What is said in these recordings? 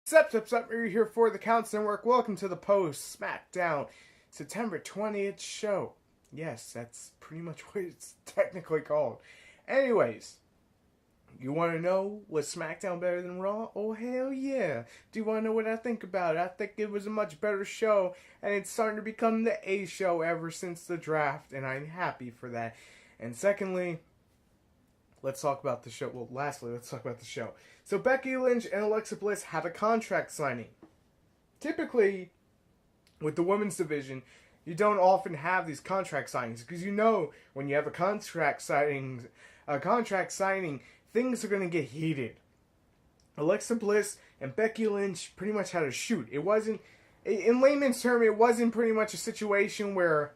Sup, we're here for the TheCouncilNetwork. Welcome to the post Smackdown September 20th show. Yes, that's pretty much what it's technically called. Anyways, you want to know was SmackDown better than Raw? Oh, hell yeah. Do you want to know what I think about it? I think it was a much better show, and it's starting to become the A show ever since the draft, and I'm happy for that. And secondly, let's talk about the show. Well, lastly, let's talk about the show. So Becky Lynch and Alexa Bliss have a contract signing. Typically, with the women's division, you don't often have these contract signings because you know when you have a contract signing, things are going to get heated. Alexa Bliss and Becky Lynch pretty much had a shoot. It wasn't, in layman's term, it wasn't pretty much a situation where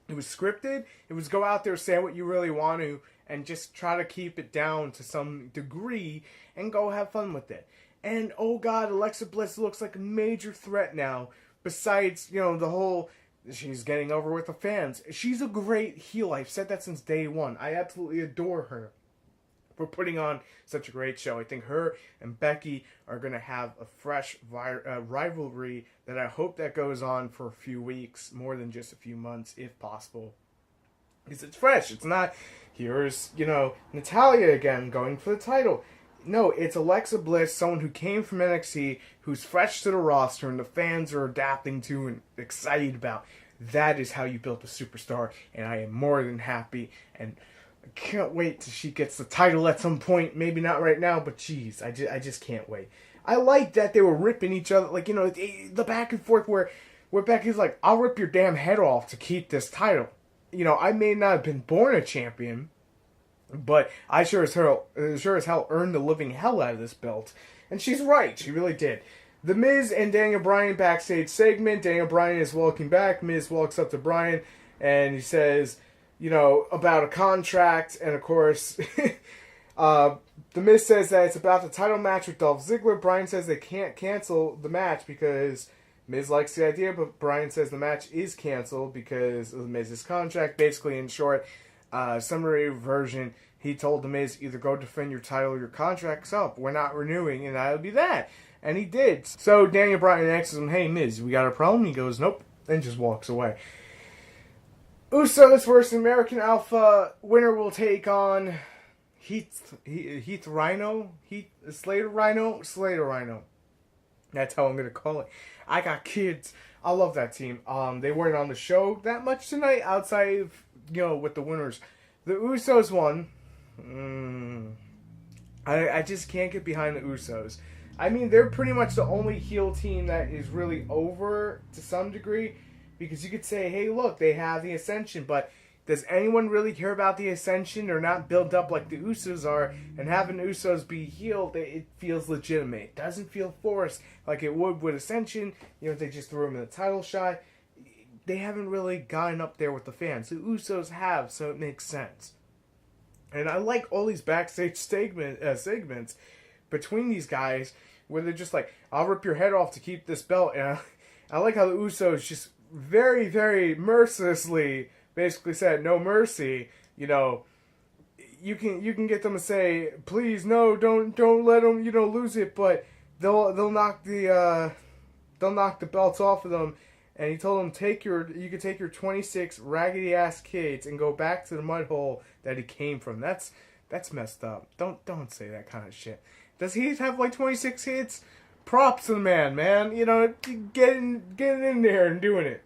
it was scripted. It was go out there, say what you really want to, and just try to keep it down to some degree and go have fun with it. And oh god, Alexa Bliss looks like a major threat now. Besides, the whole, she's getting over with the fans. She's a great heel. I've said that since day one. I absolutely adore her for putting on such a great show. I think her and Becky are going to have a fresh rivalry that I hope that goes on for a few weeks, more than just a few months, if possible. Because it's fresh. It's not, here's, Natalya again going for the title. No, it's Alexa Bliss, someone who came from NXT, who's fresh to the roster, and the fans are adapting to and excited about. That is how you build a superstar, and I am more than happy, and I can't wait till she gets the title at some point. Maybe not right now, but geez, I just can't wait. I like that they were ripping each other, the back and forth where Becky's like, I'll rip your damn head off to keep this title. I may not have been born a champion, but I sure as hell earned the living hell out of this belt. And she's right, she really did. The Miz and Daniel Bryan backstage segment. Daniel Bryan is walking back. Miz walks up to Bryan, and he says, about a contract. And of course, The Miz says that it's about the title match with Dolph Ziggler. Bryan says they can't cancel the match because Miz likes the idea, but Bryan says the match is canceled because of the Miz's contract. Basically, in short, summary version, he told the Miz, either go defend your title or your contract's up. We're not renewing, and that'll be that. And he did. So Daniel Bryan asks him, hey, Miz, we got a problem? He goes, nope, and just walks away. Usos versus American Alpha. Winner will take on Slater Rhino. That's how I'm going to call it. I got kids. I love that team. They weren't on the show that much tonight outside of, with the winners. The Usos won. I just can't get behind the Usos. I mean, they're pretty much the only heel team that is really over to some degree. Because you could say, hey, look, they have the Ascension, but does anyone really care about the Ascension? They're not built up like the Usos are, and having the Usos be healed, it feels legitimate. It doesn't feel forced like it would with Ascension. They just threw them in the title shot. They haven't really gotten up there with the fans. The Usos have, so it makes sense. And I like all these backstage segments between these guys where they're just like, I'll rip your head off to keep this belt. And I like how the Usos just very, very mercilessly basically said, no mercy. You can get them to say, please, no, don't let them, lose it, but they'll knock the belts off of them. And he told them, you can take your 26 raggedy ass kids and go back to the mud hole that he came from. That's messed up. Don't say that kind of shit. Does he have 26 kids? Props to the man. Getting in there and doing it.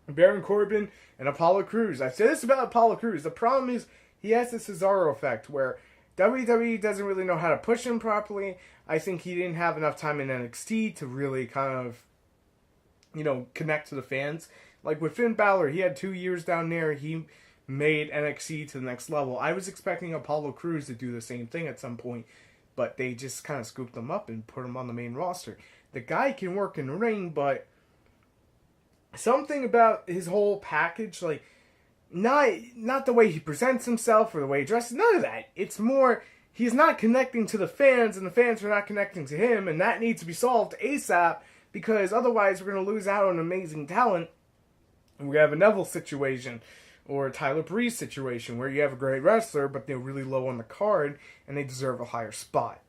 Baron Corbin and Apollo Crews. I said this about Apollo Crews. The problem is he has the Cesaro effect where WWE doesn't really know how to push him properly. I think he didn't have enough time in NXT to really kind of, connect to the fans. Like with Finn Balor, he had 2 years down there. He made NXT to the next level. I was expecting Apollo Crews to do the same thing at some point, but they just kind of scooped him up and put him on the main roster. The guy can work in the ring, but something about his whole package, not the way he presents himself or the way he dresses, none of that. It's more, he's not connecting to the fans, and the fans are not connecting to him, and that needs to be solved ASAP, because otherwise we're going to lose out on amazing talent, and we have a Neville situation, or a Tyler Breeze situation, where you have a great wrestler, but they're really low on the card, and they deserve a higher spot.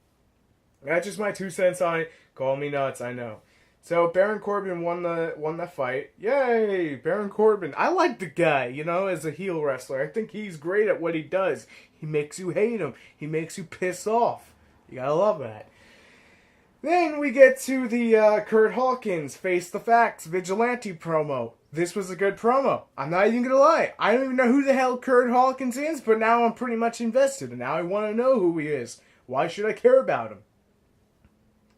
That's just my 2 cents on it. Call me nuts, I know. So Baron Corbin won the fight. Yay, Baron Corbin. I like the guy, as a heel wrestler. I think he's great at what he does. He makes you hate him. He makes you piss off. You gotta love that. Then we get to the Kurt Hawkins Face the Facts Vigilante promo. This was a good promo. I'm not even gonna lie. I don't even know who the hell Kurt Hawkins is, but now I'm pretty much invested, and now I want to know who he is. Why should I care about him?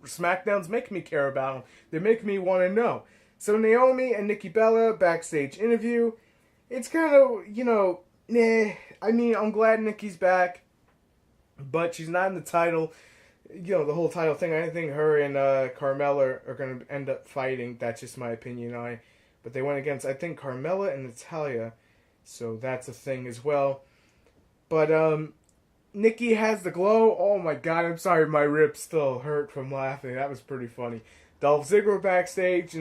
SmackDown's making me care about him. They're making me want to know. So Naomi and Nikki Bella backstage interview. It's kind of, nah. I mean, I'm glad Nikki's back, but she's not in the title. The whole title thing. I think her and Carmella are going to end up fighting. That's just my opinion. But they went against, I think, Carmella and Natalya. So that's a thing as well. But, Nikki has the glow. Oh my god, I'm sorry, my ribs still hurt from laughing. That was pretty funny. Dolph Ziggler backstage,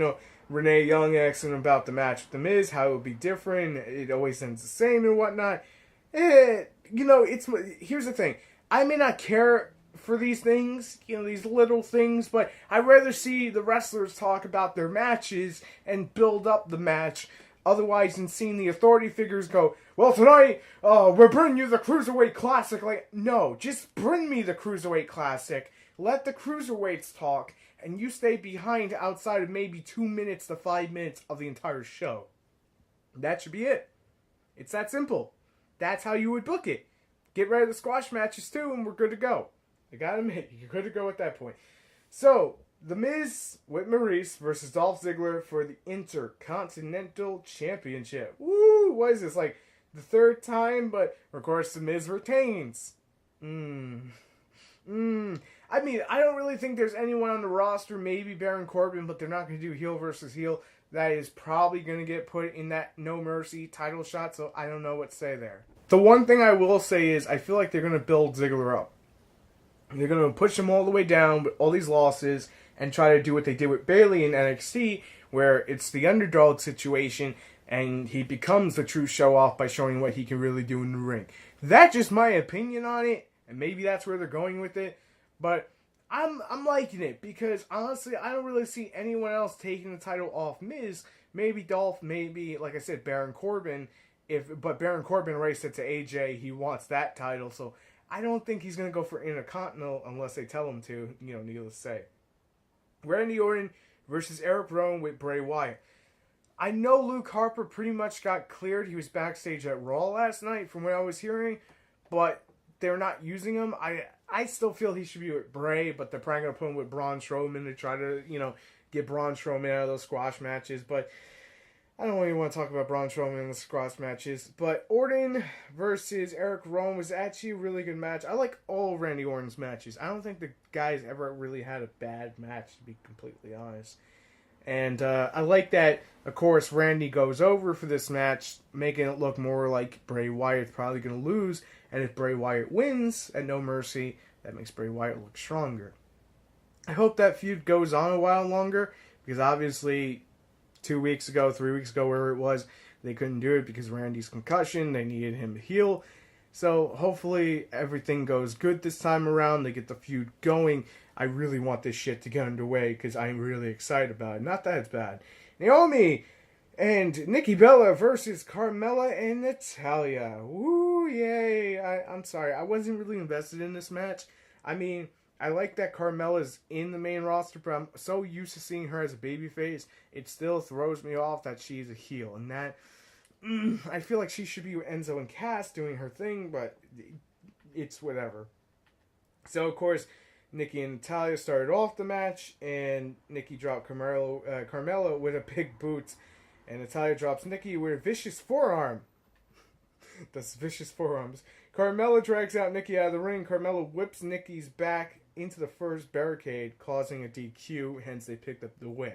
Renee Young asking about the match with The Miz, how it would be different. It always ends the same and whatnot. Here's the thing. I may not care for these things, these little things, but I'd rather see the wrestlers talk about their matches and build up the match. Otherwise, than seeing the authority figures go, well, tonight, we're bringing you the Cruiserweight Classic. Like, no, just bring me the Cruiserweight Classic. Let the Cruiserweights talk, and you stay behind outside of maybe 2 minutes to 5 minutes of the entire show. That should be it. It's that simple. That's how you would book it. Get rid of the squash matches, too, and we're good to go. I gotta admit, you're good to go at that point. So, The Miz with Maurice versus Dolph Ziggler for the Intercontinental Championship. Woo! What is this, like the third time? But, of course, The Miz retains. I mean, I don't really think there's anyone on the roster, maybe Baron Corbin, but they're not going to do heel versus heel. That is probably going to get put in that No Mercy title shot, so I don't know what to say there. The one thing I will say is I feel like they're going to build Ziggler up. They're going to push him all the way down with all these losses and try to do what they did with Bayley in NXT, where it's the underdog situation and he becomes the true show-off by showing what he can really do in the ring. That's just my opinion on it, and maybe that's where they're going with it, but I'm liking it because, honestly, I don't really see anyone else taking the title off Miz. Maybe Dolph, maybe, like I said, Baron Corbin, but Baron Corbin already said to AJ he wants that title, so I don't think he's going to go for Intercontinental unless they tell him to, needless to say. Randy Orton versus Eric Rowan with Bray Wyatt. I know Luke Harper pretty much got cleared. He was backstage at Raw last night from what I was hearing, but they're not using him. I still feel he should be with Bray, but they're probably going to put him with Braun Strowman to try to, get Braun Strowman out of those squash matches, but I don't really want to talk about Braun Strowman in the squash matches, but Orton versus Eric Rowan was actually a really good match. I like all Randy Orton's matches. I don't think the guy's ever really had a bad match, to be completely honest. And I like that, of course, Randy goes over for this match, making it look more like Bray Wyatt's probably going to lose. And if Bray Wyatt wins at No Mercy, that makes Bray Wyatt look stronger. I hope that feud goes on a while longer, because obviously 2 weeks ago, 3 weeks ago, wherever it was, they couldn't do it because Randy's concussion. They needed him to heal. So hopefully everything goes good this time around. They get the feud going. I really want this shit to get underway because I'm really excited about it. Not that it's bad. Naomi and Nikki Bella versus Carmella and Natalya. Woo, yay. I'm sorry. I wasn't really invested in this match. I mean, I like that Carmella's in the main roster, but I'm so used to seeing her as a babyface, it still throws me off that she's a heel. And that, I feel like she should be with Enzo and Cass doing her thing, but it's whatever. So, of course, Nikki and Natalya started off the match, and Nikki dropped Carmella with a big boot, and Natalya drops Nikki with a vicious forearm. That's vicious forearms. Carmella drags out Nikki out of the ring. Carmella whips Nikki's back into the first barricade, causing a DQ, hence they picked up the win.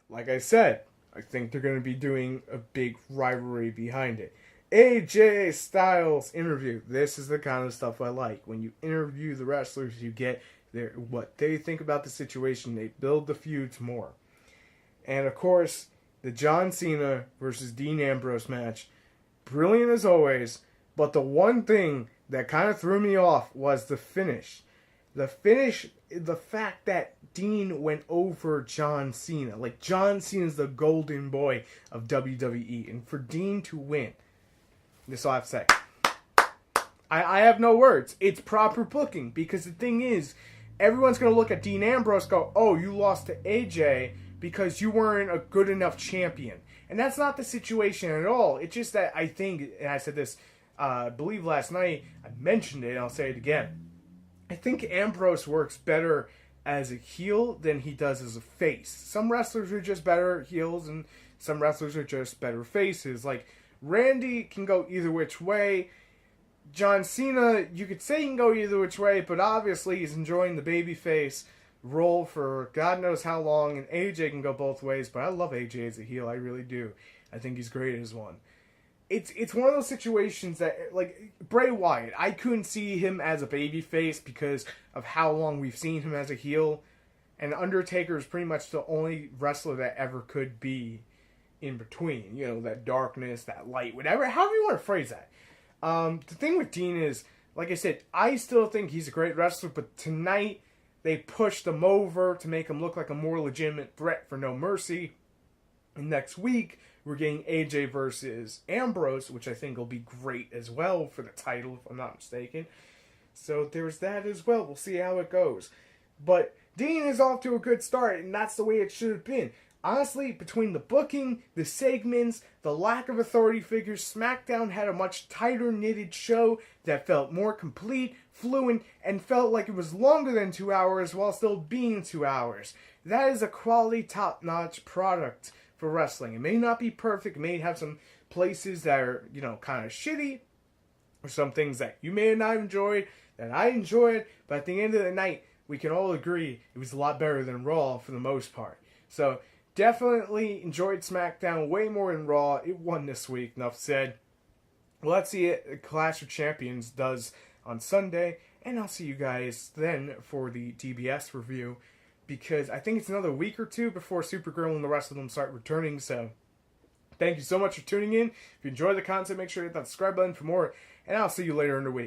Like I said, I think they're going to be doing a big rivalry behind it. AJ Styles interview. This is the kind of stuff I like. When you interview the wrestlers, you get what they think about the situation. They build the feuds more. And of course, the John Cena versus Dean Ambrose match. Brilliant as always. But the one thing that kind of threw me off was the finish. The finish the fact that Dean went over John Cena. Like, John Cena's the golden boy of WWE. And for Dean to win, this all I have to say. I have no words. It's proper booking. Because the thing is, everyone's going to look at Dean Ambrose and go, oh, you lost to AJ because you weren't a good enough champion. And that's not the situation at all. It's just that I think, and I said this, I believe last night, I mentioned it, and I'll say it again. I think Ambrose works better as a heel than he does as a face. Some wrestlers are just better heels, and some wrestlers are just better faces. Like, Randy can go either which way. John Cena, you could say he can go either which way, but obviously he's enjoying the babyface role for God knows how long, and AJ can go both ways, but I love AJ as a heel, I really do. I think he's great as one. It's one of those situations that, like, Bray Wyatt, I couldn't see him as a babyface because of how long we've seen him as a heel, and Undertaker is pretty much the only wrestler that ever could be in between. You know, that darkness, that light, whatever, however you want to phrase that. The thing with Dean is, like I said, I still think he's a great wrestler, but tonight they pushed him over to make him look like a more legitimate threat for No Mercy. And next week, we're getting AJ versus Ambrose, which I think will be great as well for the title, if I'm not mistaken. So there's that as well. We'll see how it goes. But Dean is off to a good start, and that's the way it should have been. Honestly, between the booking, the segments, the lack of authority figures, SmackDown had a much tighter knitted show that felt more complete, fluent, and felt like it was longer than 2 hours while still being 2 hours. That is a quality, top-notch product for wrestling. It may not be perfect, it may have some places that are, you know, kind of shitty, or some things that you may have not enjoyed, that I enjoyed, but at the end of the night, we can all agree it was a lot better than Raw for the most part. So, definitely enjoyed SmackDown way more than Raw. It won this week, enough said. Well, let's see what Clash of Champions does on Sunday, and I'll see you guys then for the DBS review, because I think it's another week or two before Supergirl and the rest of them start returning, so thank you so much for tuning in. If you enjoyed the content, make sure to hit that subscribe button for more, and I'll see you later in the week.